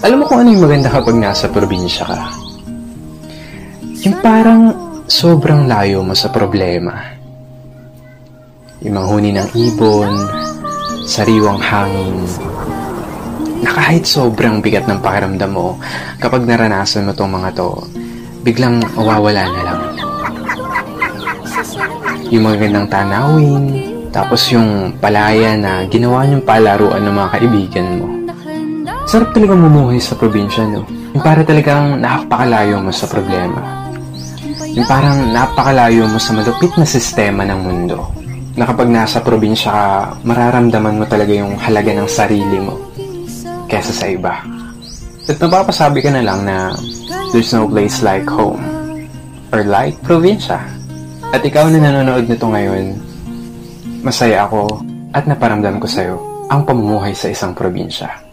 Alam mo kung ano yung maganda kapag nasa probinsya ka? Yung parang sobrang layo mo sa problema. Yung manghuni ng ibon, sariwang hangin, na kahit sobrang bigat ng pakiramdam mo, kapag naranasan mo tong mga to, biglang mawawala na lang. Yung magandang tanawin, tapos yung palaya na ginawa niyong palaruan ng mga kaibigan mo. Sarap talaga mumuhay sa probinsya, no? Yung para talagang napakalayo mo sa problema. Yung parang napakalayo mo sa malupit na sistema ng mundo. Na kapag nasa probinsya ka, mararamdaman mo talaga yung halaga ng sarili mo kesa sa iba. At mapapasabi ka na lang na there's no place like home or like probinsya. At ikaw na nanonood nito ngayon, masaya ako at naparamdam ko sa'yo ang pamumuhay sa isang probinsya.